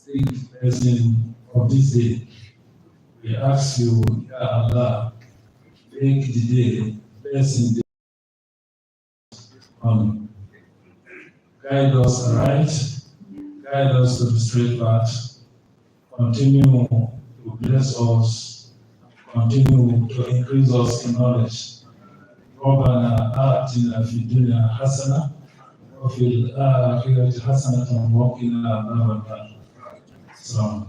distinct blessing of this day. We ask you, Ya Allah, make the day blessing on. Guide us aright, guide us to the straight path, continue to bless us, continue to increase us in knowledge. ربنا آتنا في الدنيا حسنة وفي الآخرة حسنة وقنا عذاب النار. السلام.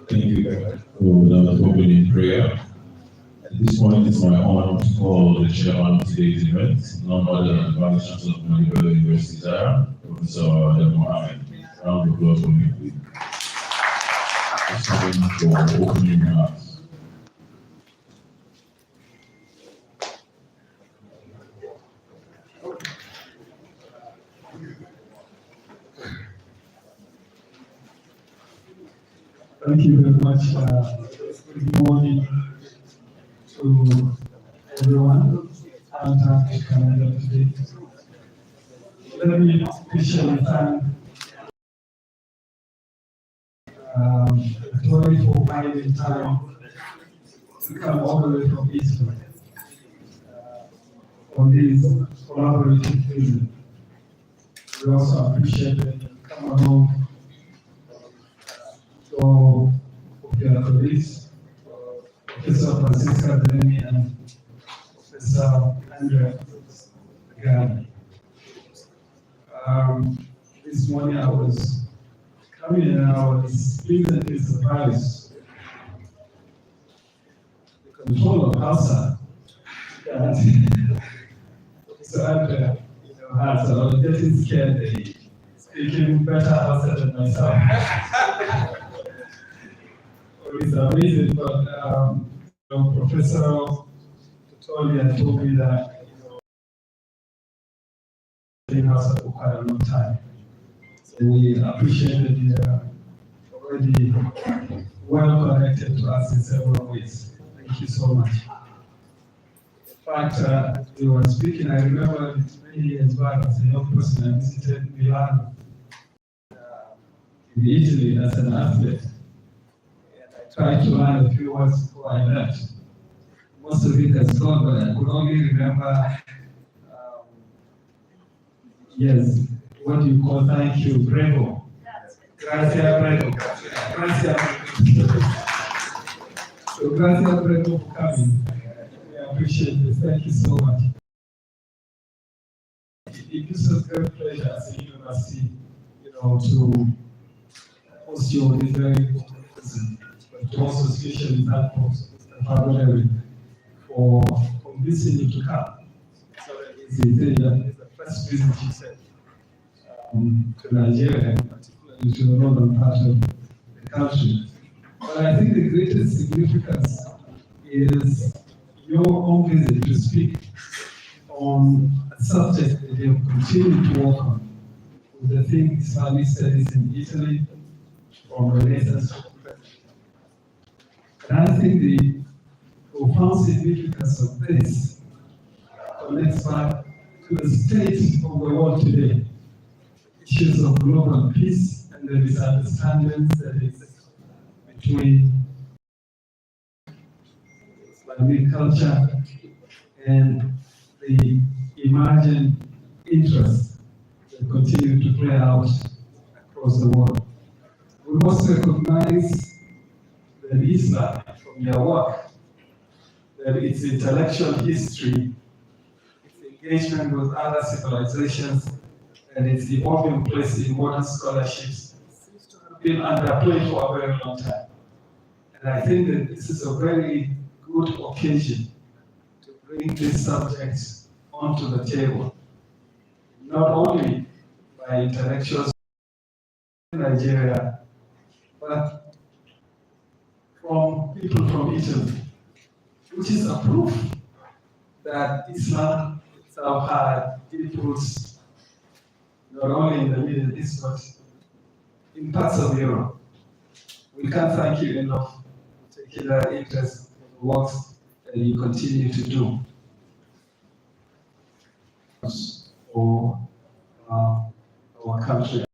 Thank you very much for the opening prayer. At this point, it's my honor to call the chairman of today's event, none other than the Vice Chancellor of Ahmadu Bello University, Zaria, Professor Ahmadu. Round of applause for me, please. Thank you for opening remarks. Thank you very much. Good morning to everyone. Fantastic calendar today. Let me officially thank Tori for finding time to come all the way from Eastern on this collaborative visit. We also appreciate that you come along to your colleagues, Professor Francisca Delemy and Professor Andrea Gani. This morning I was coming and I was pleasantly surprised. The control of Hausa that Professor Andrea has, I was getting scared that he's speaking better Hausa than myself. It's amazing, but Professor Tutolia told me that in Hausa for quite a long time. So we appreciate that you are already well connected to us in several ways. Thank you so much. In fact, you were speaking, I remember many years back as a young person, I visited Milan in Italy as an athlete. And I tried to learn a few words before I left. Most of it has gone, but I could only remember, yes, what do you call thank you, Brevo. Gracias, Brevo. Gracias. So, gracias, Brevo, for coming. We appreciate this. Thank you so much. It gives us great pleasure as a university, to host you on this very important person, but also especially that of Mr. Fabrelli for convincing you to come. So it's the first visit he said to Nigeria, particularly to the northern part of the country. But I think the greatest significance is your own visit to speak on a subject that you have continued to work on, with the theme Islamic studies in Italy from Renaissance to present. And I think the profound significance of this connects back to the state of the world today. Issues of global peace and the misunderstandings that exist between Islamic culture and the emerging interests that continue to play out across the world. We must recognize that Islam, from your work, that its intellectual history, its engagement with other civilizations, and its evolving place in modern scholarships seems to have been underplayed for a very long time. And I think that this is a very good occasion to bring this subject onto the table, not only by intellectuals in Nigeria, but from people from Italy, which is a proof that Islam itself had deep roots not only in the Middle East, but in parts of Europe. We can't thank you enough for taking that interest in the work that you continue to do. For country.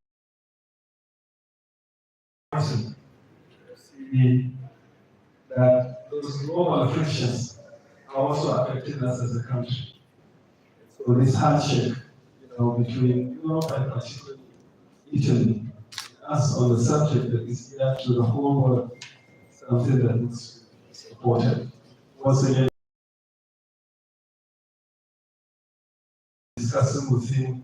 See that those global frictions are also affecting us as a country. So this handshake, between Europe and particularly Italy, us on the subject that is here to the whole world, something that is supported. Once again, discussing with him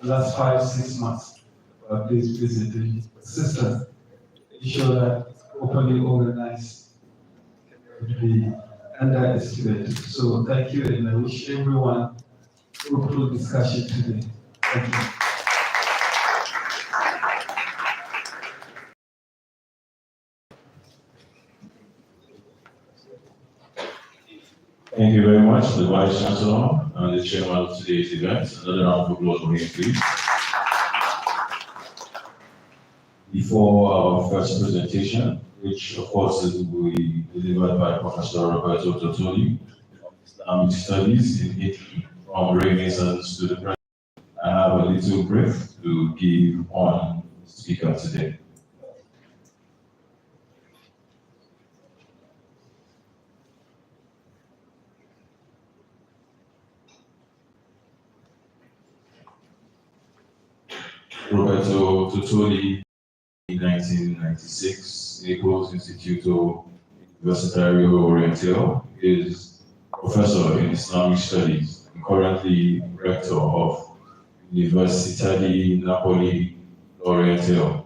the last 5-6 months about this visit, the persistence, ensure that it's properly organized, cannot be underestimated. So thank you, and I wish everyone fruitful discussion today. Thank you. Thank you very much, the Vice Chancellor and the Chairman of today's event. Another round of applause for him, please. Before our first presentation, which of course will be delivered by Professor Roberto Totoli of Islamic Studies in Italy, from Renaissance to the present, I have a little brief to give on the speaker today. Roberto Totoli, in 1996, Naples Instituto Universitario Oriental, is professor in Islamic Studies and currently rector of Università di Napoli Oriental.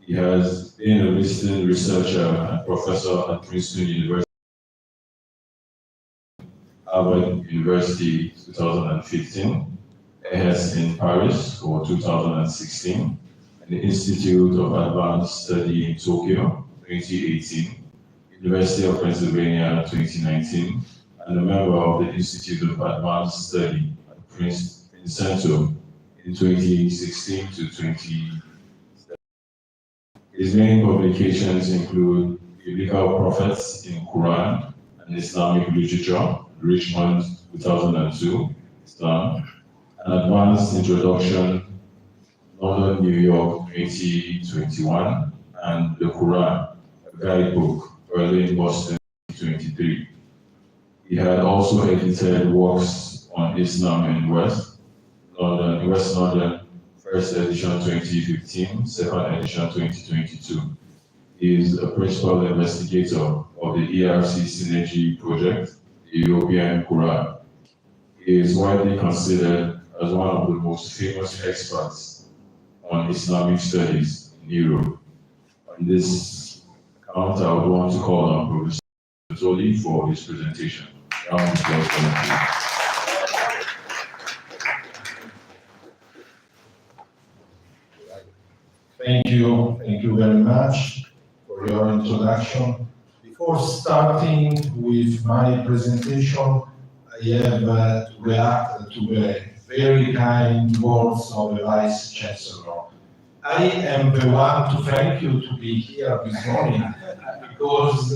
He has been a visiting researcher and professor at Princeton University, Harvard University 2015, EHES in Paris for 2016, and the Institute of Advanced Study in Tokyo 2018, University of Pennsylvania 2019, and a member of the Institute of Advanced Study at Princeton in 2016 to 2017. His main publications include Biblical Prophets in Quran and Islamic Literature, Richmond 2002, Islam, an Advanced Introduction, London, New York 2021, and The Quran, a guidebook, Berlin, Boston 2023. He had also edited works on Islam in West London, first edition 2015, second edition 2022. He is a principal investigator of the ERC Synergy project, the European Quran. He is widely considered as one of the most famous experts on Islamic studies in Europe. On this account, I would want to call on Professor Totoli for his presentation. Round of applause for him. Thank you very much for your introduction. Before starting with my presentation, I have to react to the very kind words of the Vice Chancellor. I am the one to thank you to be here this morning because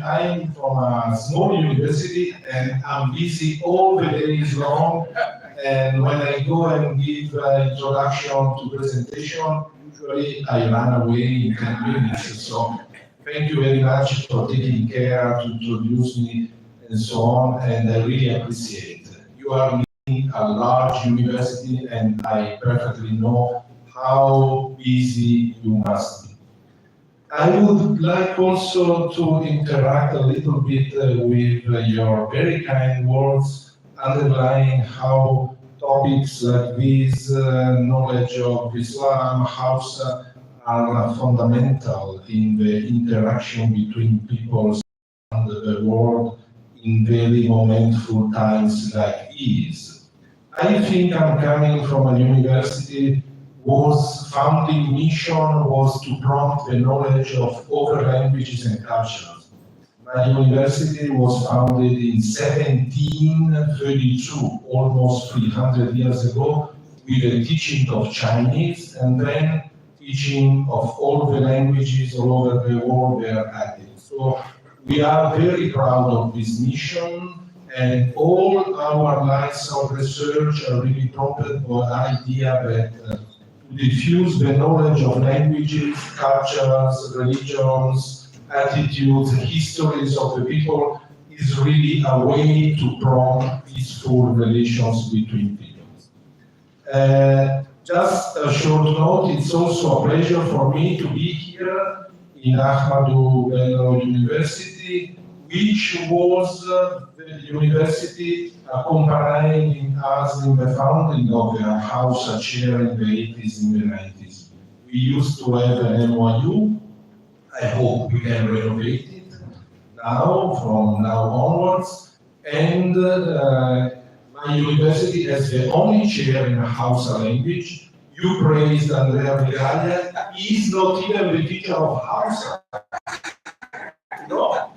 I'm from a small university and I'm busy all the days long. And when I go and give introduction to presentation, usually I run away in 10 minutes. So thank you very much for taking care to introduce me and so on. And I really appreciate it. You are leading a large university and I perfectly know how busy you must be. I would like also to interact a little bit with your very kind words, underlying how topics like this, knowledge of Islam, Hausa, are fundamental in the interaction between peoples and the world in very momentful times like these. I think I'm coming from a university whose founding mission was to promote the knowledge of other languages and cultures. My university was founded in 1732, almost 300 years ago, with the teaching of Chinese and then teaching of all the languages all over the world were added. So we are very proud of this mission and all our lines of research are really prompted by the idea that to diffuse the knowledge of languages, cultures, religions, attitudes, histories of the people is really a way to prompt peaceful relations between people. Just a short note, it's also a pleasure for me to be here in Ahmadu Bello University, which was the university accompanying us in the founding of the Hausa chair in the 80s and the 90s. We used to have an NYU. I hope we can renovate it now, from now onwards. And my university has the only chair in Hausa language. You praised Andrea Vigaglia. He's not even the teacher of Hausa. No.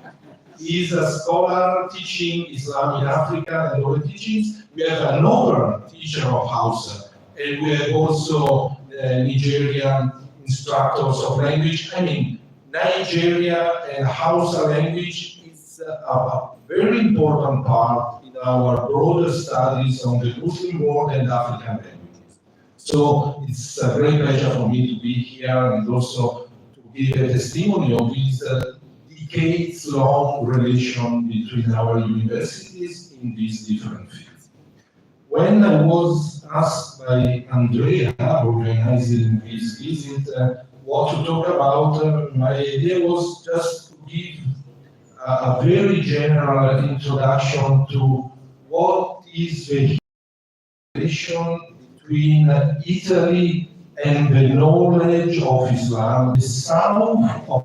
He's a scholar teaching Islam in Africa and other teachings. We have another teacher of Hausa. And we have also Nigerian instructors of language. I mean, Nigeria and Hausa language is a very important part in our broader studies on the Muslim world and African languages. So it's a great pleasure for me to be here and also to give a testimony of this decades-long relation between our universities in these different fields. When I was asked by Andrea, organizing this visit, what to talk about, my idea was just to give a very general introduction to what is the relation between Italy and the knowledge of Islam. The south of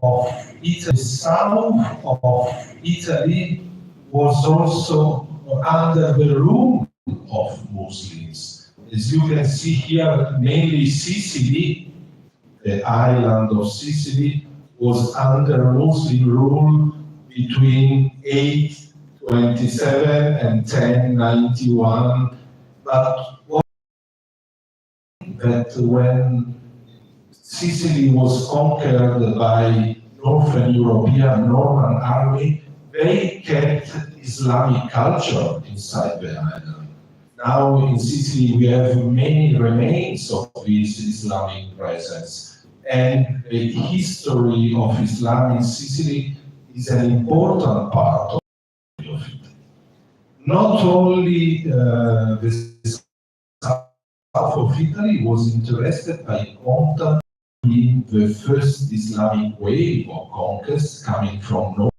Italy was also under the rule of Muslims. As you can see here, mainly Sicily, the island of Sicily, was under Muslim rule between 827 and 1091. But that when Sicily was conquered by Northern European Northern army, they kept Islamic culture inside the island. Now in Sicily we have many remains of this Islamic presence, and the history of Islam in Sicily is an important part of it. Not only the south of Italy was interested by contact in the first Islamic wave of conquest coming from north,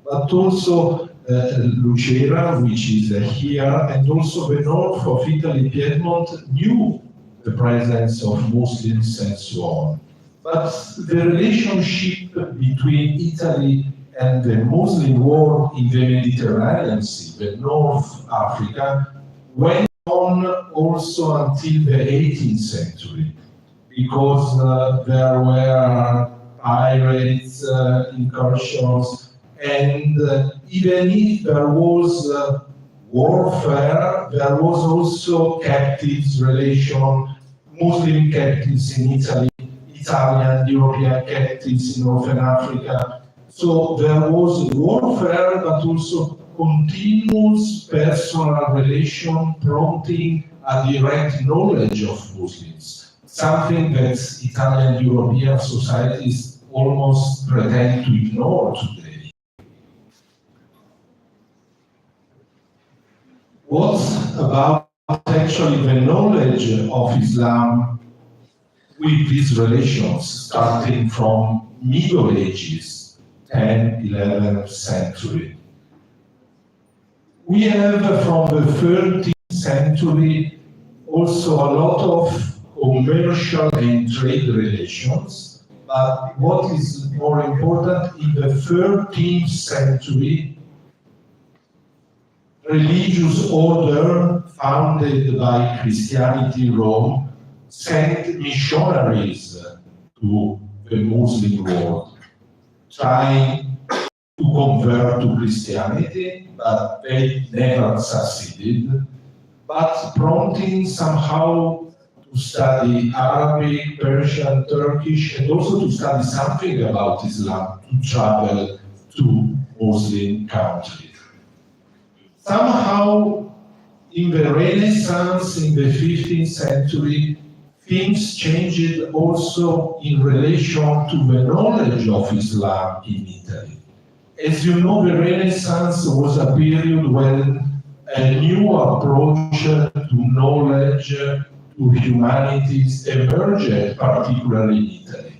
but also Lucera, which is here, and also the north of Italy, Piedmont, knew the presence of Muslims and so on. But the relationship between Italy and the Muslim world in the Mediterranean Sea, the North Africa, went on also until the 18th century, because there were pirates, incursions, and even if there was warfare, there was also captives relation, Muslim captives in Italy, Italian, European captives in Northern Africa. So there was warfare, but also continuous personal relation prompting a direct knowledge of Muslims, something that Italian European societies almost pretend to ignore today. What about actually the knowledge of Islam with these relations starting from Middle Ages, 10th, 11th century? We have from the 13th century also a lot of commercial and trade relations, but what is more important, in the 13th century, religious order founded by Christianity in Rome sent missionaries to the Muslim world, trying to convert to Christianity, but they never succeeded, but prompting somehow to study Arabic, Persian, Turkish, and also to study something about Islam, to travel to Muslim countries. Somehow, in the Renaissance, in the 15th century, things changed also in relation to the knowledge of Islam in Italy. As you know, the Renaissance was a period when a new approach to knowledge, to humanities emerged, particularly in Italy.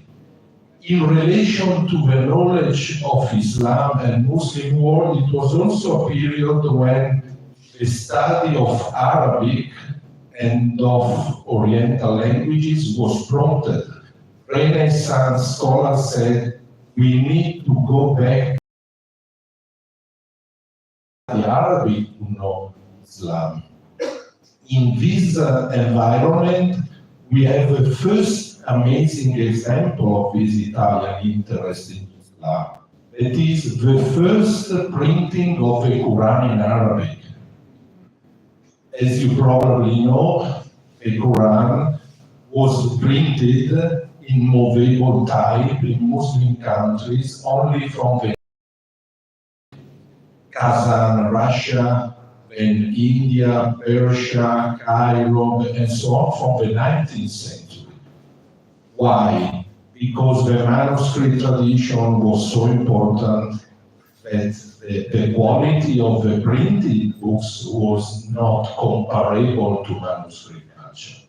In relation to the knowledge of Islam and Muslim world, it was also a period when the study of Arabic and of Oriental languages was prompted. Renaissance scholars said, we need to go back to the Arabic to know Islam. In this environment, we have the first amazing example of this Italian interest in Islam. It is the first printing of the Quran in Arabic. As you probably know, the Quran was printed in movable type in Muslim countries only from the Kazan, Russia, then India, Persia, Cairo, and so on from the 19th century. Why? Because the manuscript tradition was so important that the quality of the printed books was not comparable to manuscript culture.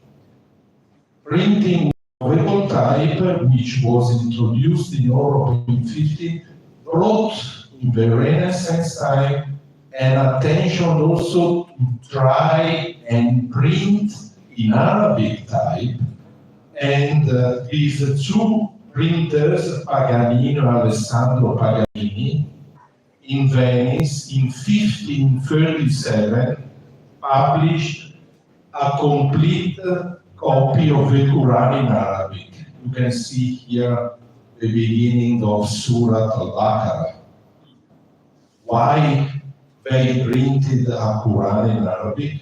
Printing movable type, which was introduced in Europe in 15, brought in the Renaissance time an attention also to try and print in Arabic type. And these two printers, Paganini and Alessandro Paganini, in Venice in 1537 published a complete copy of the Quran in Arabic. You can see here the beginning of Surat al-Baqarah. Why they printed a Quran in Arabic?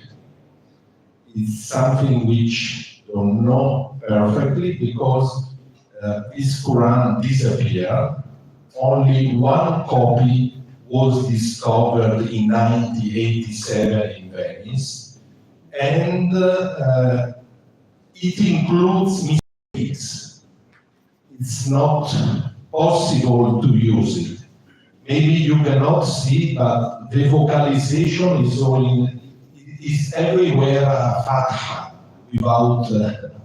It's something which I don't know perfectly, because this Quran disappeared. Only one copy was discovered in 1987 in Venice, and it includes mistakes. It's not possible to use it. Maybe you cannot see, but the vocalization is everywhere a fatha without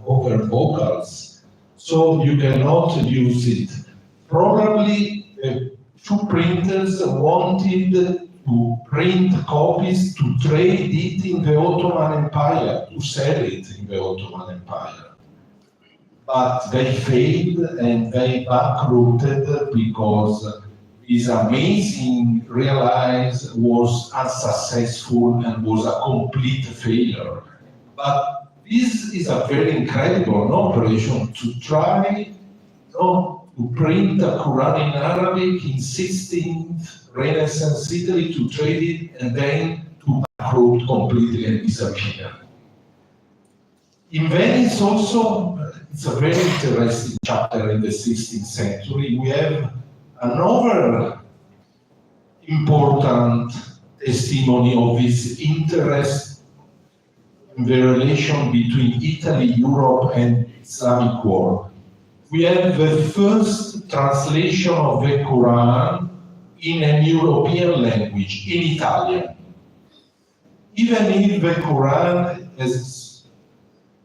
over vocals, so you cannot use it. Probably two printers wanted to print copies to trade it in the Ottoman Empire, to sell it in the Ottoman Empire. But they failed and they bankrupted because this amazing realize was unsuccessful and was a complete failure. But this is a very incredible operation to try to print a Quran in Arabic in 16th Renaissance Italy, to trade it, and then to bankrupt completely and disappear. In Venice also, it's a very interesting chapter in the 16th century. We have another important testimony of this interest in the relation between Italy, Europe, and Islamic world. We have the first translation of the Quran in an European language, in Italian. Even if the Quran is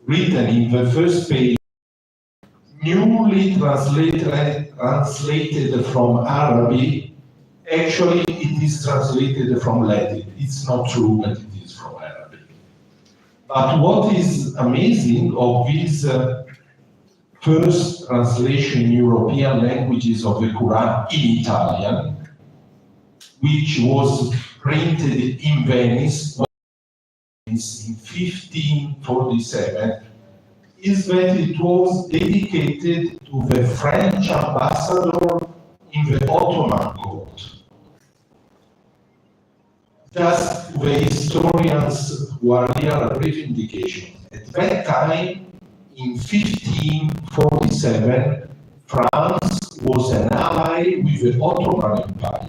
written in the first page, newly translated from Arabic, actually it is translated from Latin. It's not true that it is from Arabic. But what is amazing of this first translation in European languages of the Quran in Italian, which was printed in Venice in 1547, is that it was dedicated to the French ambassador in the Ottoman court. Just the historians who are here a brief indication. At that time, in 1547, France was an ally with the Ottoman Empire.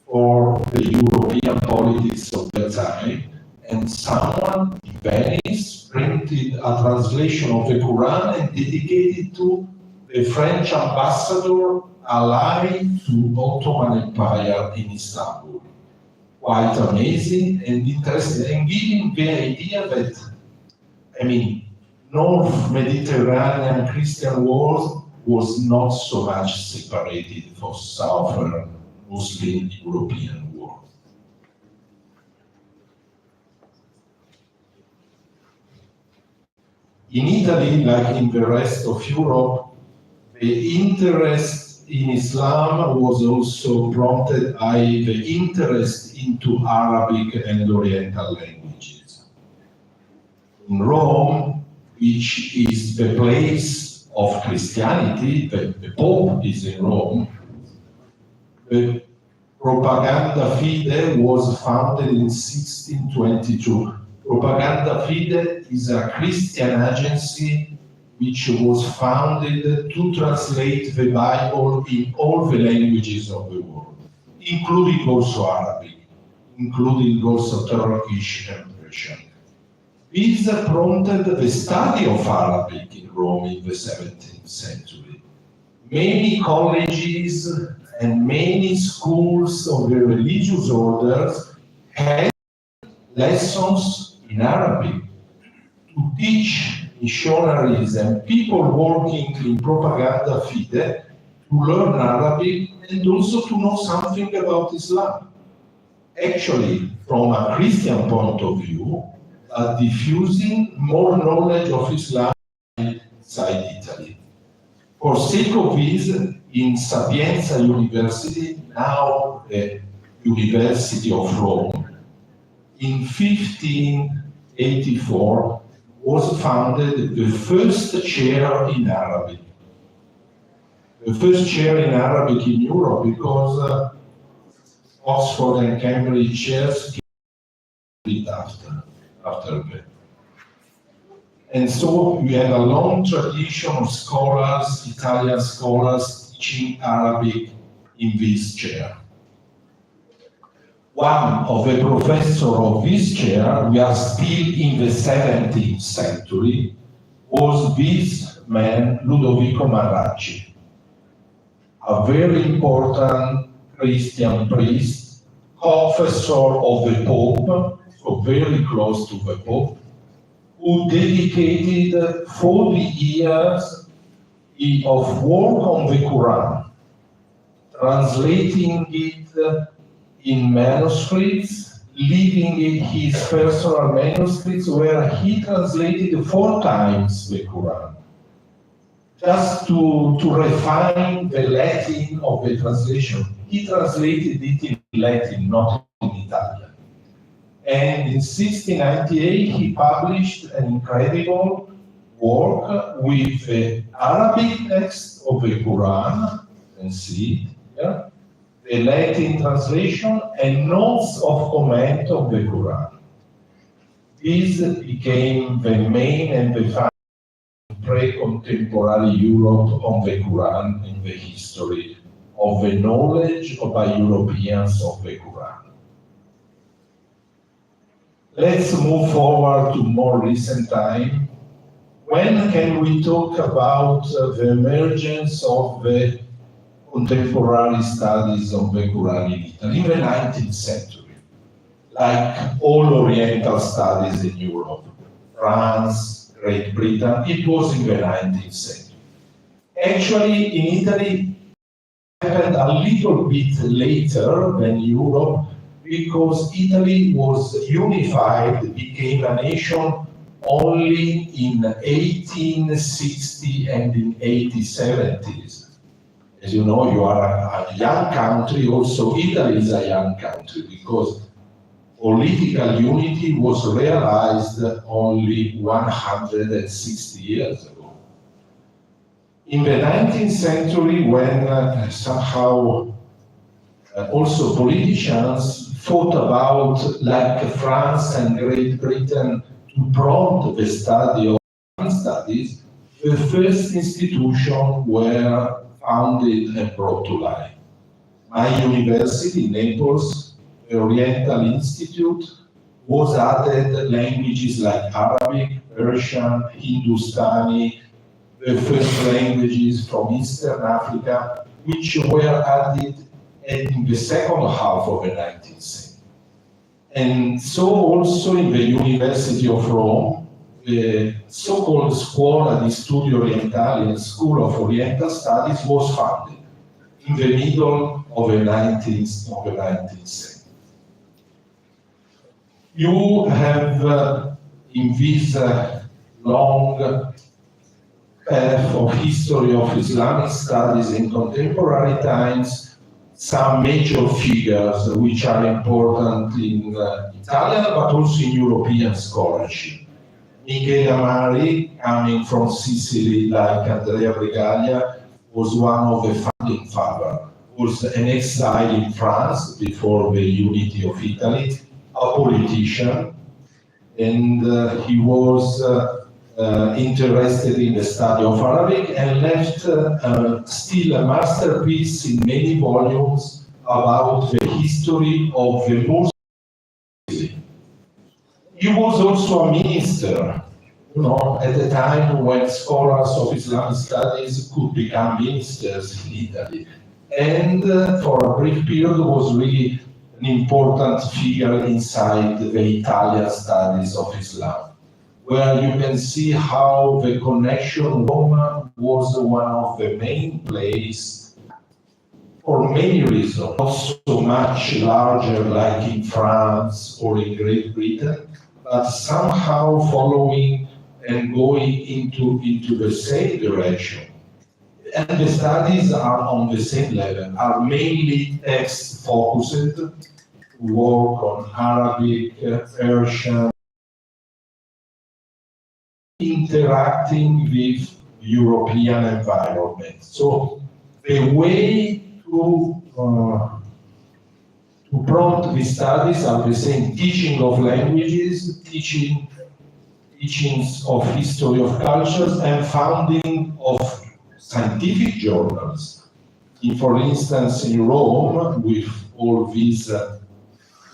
for the European politics of the time, and someone in Venice printed a translation of the Quran and dedicated to the French ambassador allied to Ottoman Empire in Istanbul. Quite amazing and interesting, and giving the idea that, North Mediterranean Christian world was not so much separated from Southern Muslim European world. In Italy, like in the rest of Europe, the interest in Islam was also prompted by the interest into Arabic and Oriental languages. In Rome, which is the place of Christianity, the Pope is in Rome, the Propaganda Fide was founded in 1622. Propaganda Fide is a Christian agency which was founded to translate the Bible in all the languages of the world, including also Arabic, including also Turkish and Persian. This prompted the study of Arabic in Rome in the 17th century. Many colleges and many schools of the religious orders had lessons in Arabic to teach missionaries and people working in Propaganda Fide to learn Arabic and also to know something about Islam. Actually, from a Christian point of view, diffusing more knowledge of Islam inside Italy. For sake of this, in Sapienza University, now the University of Rome, in 1584 was founded the first chair in Arabic. The first chair in Arabic in Europe, because Oxford and Cambridge chairs came after that. And so we have a long tradition of scholars, Italian scholars, teaching Arabic in this chair. One of the professors of this chair, we are still in the 17th century, was this man, Ludovico Marracci, a very important Christian priest, confessor of the Pope, so very close to the Pope, who dedicated 40 years of work on the Quran, translating it in manuscripts, leaving his personal manuscripts where he translated 4 times the Quran, just to refine the Latin of the translation. He translated it in Latin, not in Italian. And in 1698, he published an incredible work with the Arabic text of the Quran, you can see it here, the Latin translation, and notes of comment of the Quran. This became the main and the final pre-contemporary Europe on the Quran in the history of the knowledge by Europeans of the Quran. Let's move forward to more recent time. When can we talk about the emergence of the contemporary studies of the Quran in Italy? In the 19th century, like all Oriental studies in Europe, France, Great Britain, it was in the 19th century. Actually, in Italy, it happened a little bit later than Europe, because Italy was unified, became a nation only in 1860 and in 1870s. As you know, you are a young country, also Italy is a young country, because political unity was realized only 160 years ago. In the 19th century, when somehow also politicians thought about, like France and Great Britain, to prompt the study of Quran studies, the first institutions were founded and brought to life. my university, Naples, the Oriental Institute, was added languages like Arabic, Persian, Hindustani, the first languages from Eastern Africa, which were added in the second half of the 19th century. And so also in the University of Rome, the so-called Scuola di Studi Orientali and School of Oriental Studies was founded in the middle of the 19th century. You have in this long path of history of Islamic studies in contemporary times some major figures which are important in Italian but also in European scholarship. Michele Amari, coming from Sicily like Andrea Brigaglia, was one of the founding fathers, was an exile in France before the unity of Italy, a politician, and he was interested in the study of Arabic and left still a masterpiece in many volumes about the history of the Muslim. He was also a minister, at the time when scholars of Islamic studies could become ministers in Italy. And for a brief period was really an important figure inside the Italian studies of Islam, where you can see how the connection Rome was one of the main places for many reasons, not so much larger like in France or in Great Britain, but somehow following and going into the same direction. And the studies are on the same level, are mainly text-focused, work on Arabic, Persian, interacting with European environment. So the way to prompt these studies are the same: teaching of languages, teachings of history of cultures, and founding of scientific journals. For instance, in Rome, with all these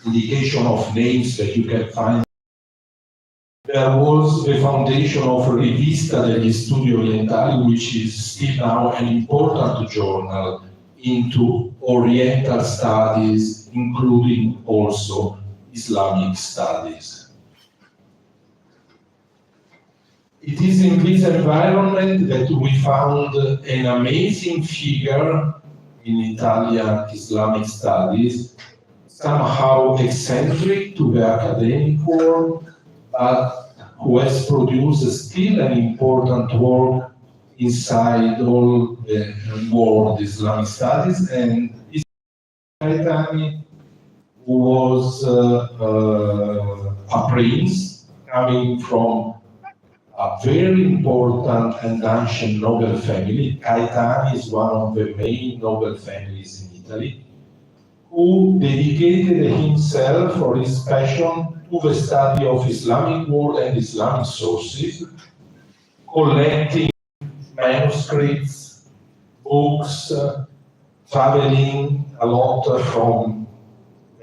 indication of names that you can find, there was the foundation of Rivista degli Studi Orientali, which is still now an important journal into Oriental studies, including also Islamic studies. It is in this environment that we found an amazing figure in Italian Islamic studies, somehow eccentric to the academic world, but who has produced still an important work inside all the world Islamic studies, and Gaetani, who was a prince coming from a very important and ancient noble family. Gaetani is one of the main noble families in Italy, who dedicated himself or his passion to the study of Islamic world and Islamic sources, collecting manuscripts, books, traveling a lot from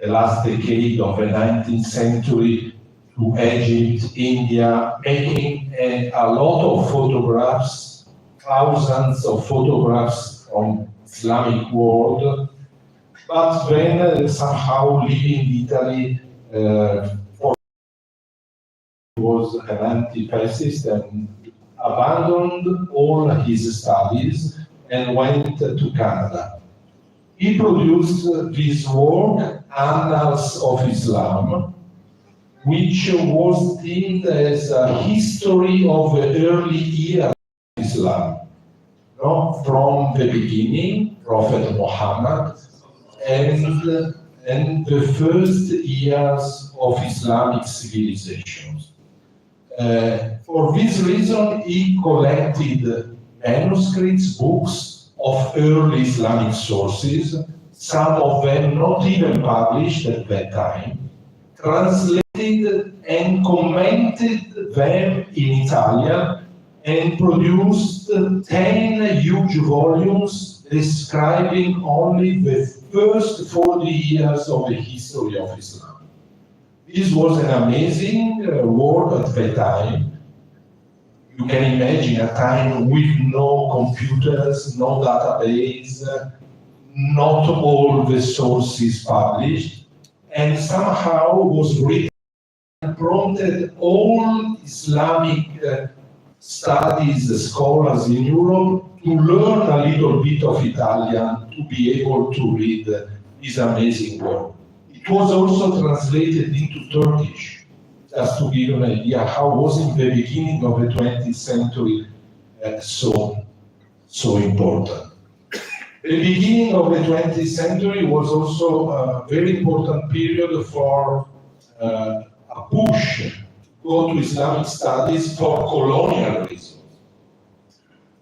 the last decade of the 19th century to Egypt, India, making a lot of photographs, thousands of photographs from Islamic world, but then somehow leaving Italy was an anti-fascist and abandoned all his studies and went to Canada. He produced this work, Annals of Islam, which was deemed as a history of the early years of Islam, from the beginning, Prophet Muhammad, and the first years of Islamic civilizations. For this reason, he collected manuscripts, books of early Islamic sources, some of them not even published at that time, translated and commented them in Italian, and produced 10 huge volumes describing only the first 40 years of the history of Islam. This was an amazing work at that time. You can imagine a time with no computers, no database, not all the sources published, and somehow was written and prompted all Islamic studies scholars in Europe to learn a little bit of Italian to be able to read this amazing work. It was also translated into Turkish, just to give you an idea how was in the beginning of the 20th century so important. The beginning of the 20th century was also a very important period for a push to go to Islamic studies for colonial reasons.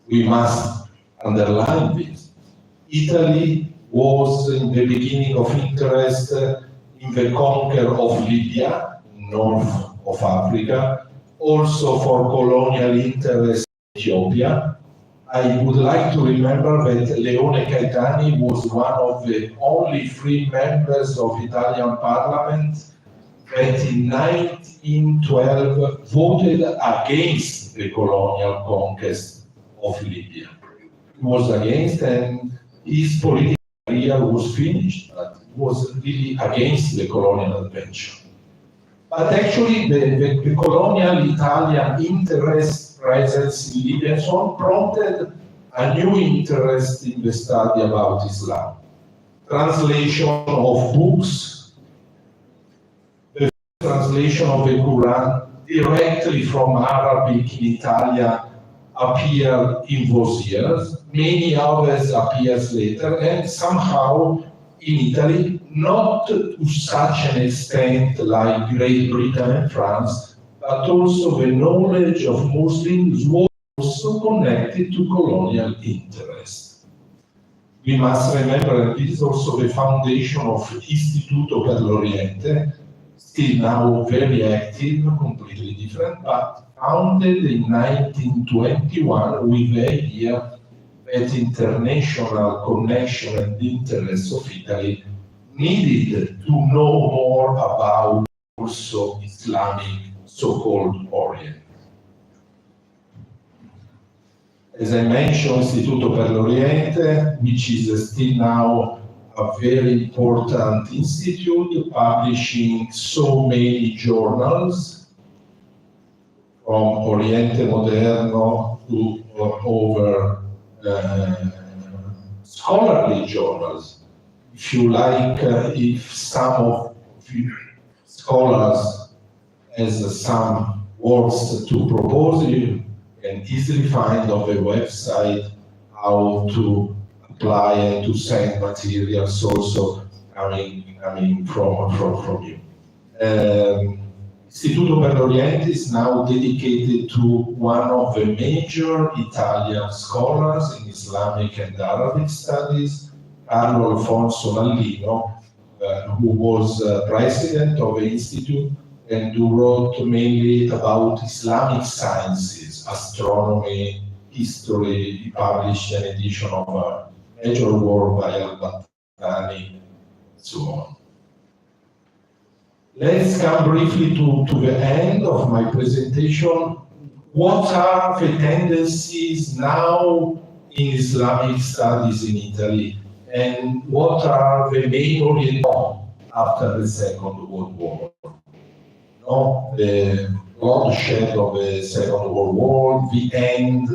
We must underline this. Italy was in the beginning of interest in the conquer of Libya, north of Africa, also for colonial interest in Ethiopia. I would like to remember that Leone Caetani was one of the only free members of Italian parliament that in 1912 voted against the colonial conquest of Libya. He was against, and his political career was finished, but it was really against the colonial adventure. But actually, the colonial Italian interest, presence in Libya and so on, prompted a new interest in the study about Islam. Translation of books, the translation of the Quran directly from Arabic in Italian appeared in those years. Many others appears later, and somehow in Italy, not to such an extent like Great Britain and France, but also the knowledge of Muslims was also connected to colonial interest. We must remember that this is also the foundation of Istituto per l'Oriente, still now very active, completely different, but founded in 1921 with the idea that international connection and interest of Italy needed to know more about also Islamic so-called Orient. As I mentioned, Istituto per l'Oriente, which is still now a very important institute, publishing so many journals, from Oriente Moderno to over scholarly journals. If you like, if some of you scholars has some works to propose, you can easily find on the website how to apply and to send materials also coming from you. Istituto per l'Oriente is now dedicated to one of the major Italian scholars in Islamic and Arabic studies, Carlo Alfonso Mallino, who was president of the institute and who wrote mainly about Islamic sciences, astronomy, history. He published an edition of a major work by Al-Battani, and so on. Let's come briefly to the end of my presentation. What are the tendencies now in Islamic studies in Italy? And what are the main orientations after the Second World War? The bloodshed of the Second World War, the end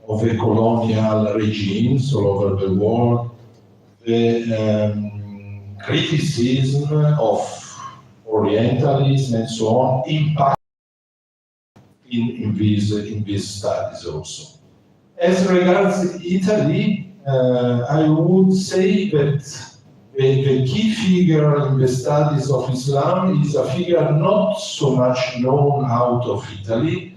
of the colonial regimes all over the world, the criticism of Orientalism and so on, impact in these studies also. As regards Italy, I would say that the key figure in the studies of Islam is a figure not so much known out of Italy,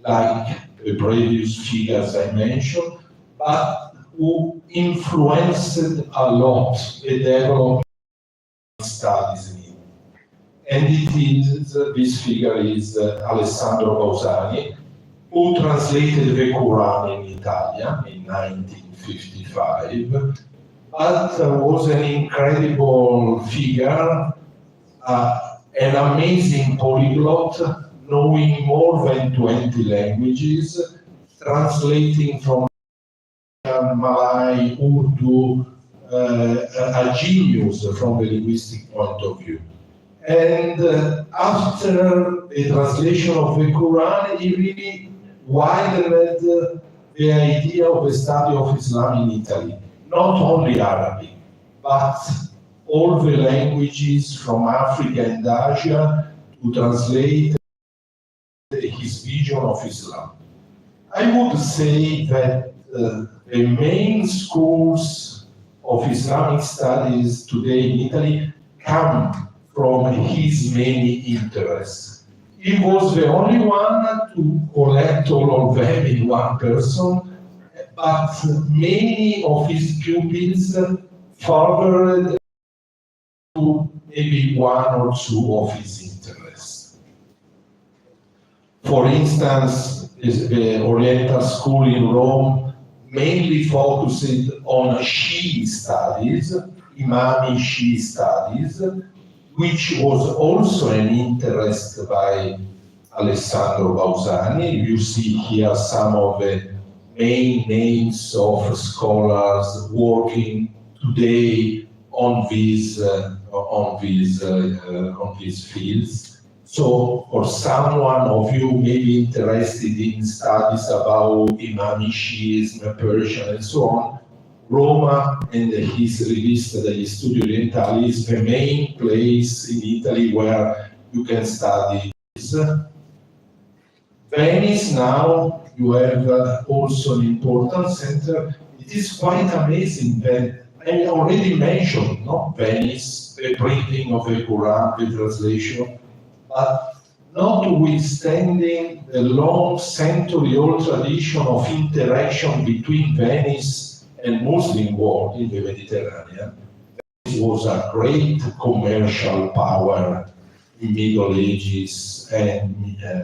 like the previous figures I mentioned, but who influenced a lot the development of studies in Italy. And this figure is Alessandro Bausani, who translated the Quran in Italian in 1955, but was an incredible figure, an amazing polyglot, knowing more than 20 languages, translating from Malay, Urdu, a genius from the linguistic point of view. And after the translation of the Quran, he really widened the idea of the study of Islam in Italy. Not only Arabic, but all the languages from Africa and Asia to translate his vision of Islam. I would say that the main schools of Islamic studies today in Italy come from his many interests. He was the only one to collect all of them in one person, but many of his pupils furthered to maybe one or two of his interests. For instance, the Oriental School in Rome mainly focused on Shi'i studies, Imami Shi'i studies, which was also an interest by Alessandro Bausani. You see here some of the main names of scholars working today on these fields. So, for someone of you maybe interested in studies about Imami Shiism, Persian, and so on, Roma and his rivista degli Studi Orientali is the main place in Italy where you can study this. Venice now, you have also an important center. It is quite amazing that I already mentioned, Venice, the printing of the Quran, the translation, but notwithstanding the long century-old tradition of interaction between Venice and Muslim world in the Mediterranean, it was a great commercial power in Middle Ages and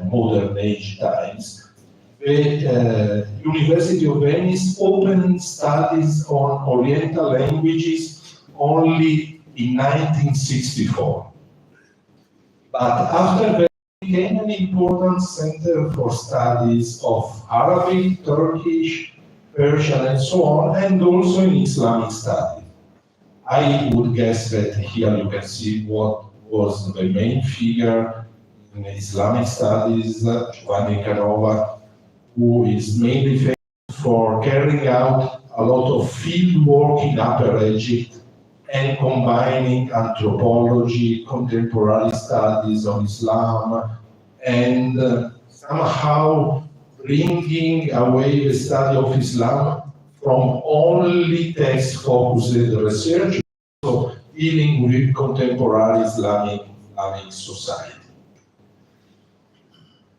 modern age times. The University of Venice opened studies on Oriental languages only in 1964. But after that, it became an important center for studies of Arabic, Turkish, Persian, and so on, and also in Islamic studies. I would guess that here you can see what was the main figure in Islamic studies, Giovanni Canova, who is mainly famous for carrying out a lot of field work in Upper Egypt and combining anthropology, contemporary studies on Islam, and somehow bringing away the study of Islam from only text-focused research, so dealing with contemporary Islamic society.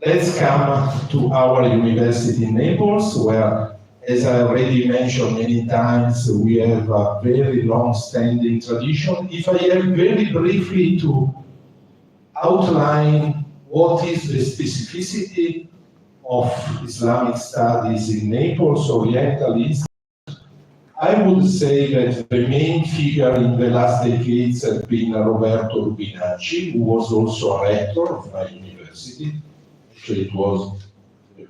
Let's come to our university in Naples, where, as I already mentioned many times, we have a very long-standing tradition. If I have very briefly to outline what is the specificity of Islamic studies in Naples, Oriental East, I would say that the main figure in the last decades has been Roberto Rubinacci, who was also a rector of my university. Actually, it was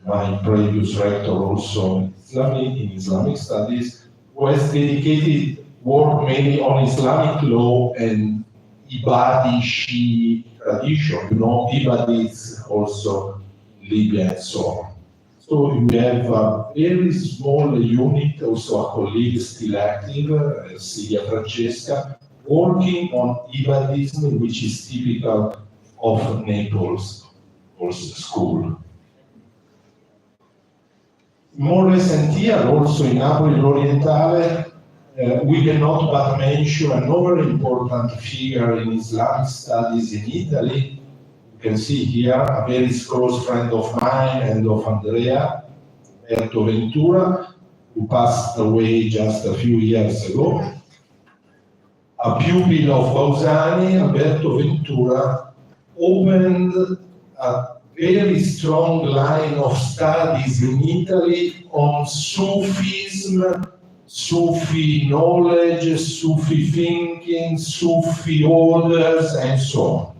my previous rector also in Islamic studies, who has dedicated work mainly on Islamic law and Ibadi Shi'i tradition. Ibadi is also Libya and so on. So we have a very small unit, also a colleague still active, Silvia Francesca, working on Ibadism, which is typical of Naples school. More recent year, also in Napoli Orientale, we cannot but mention another important figure in Islamic studies in Italy. You can see here a very close friend of mine and of Andrea, Alberto Ventura, who passed away just a few years ago. A pupil of Bausani, Alberto Ventura, opened a very strong line of studies in Italy on Sufism Sufi knowledge, Sufi thinking, Sufi orders, and so on.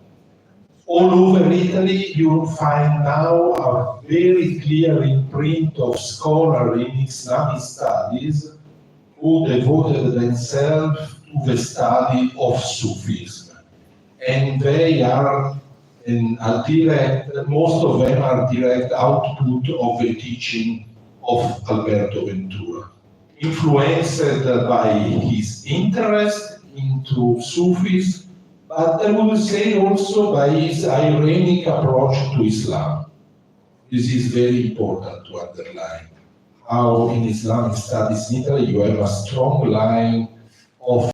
All over Italy, you will find now a very clear imprint of scholars in Islamic studies who devoted themselves to the study of Sufism. And they are most of them are direct output of the teaching of Alberto Ventura. Influenced by his interest into Sufism, but I would say also by his ironic approach to Islam. This is very important to underline. How in Islamic studies in Italy you have a strong line of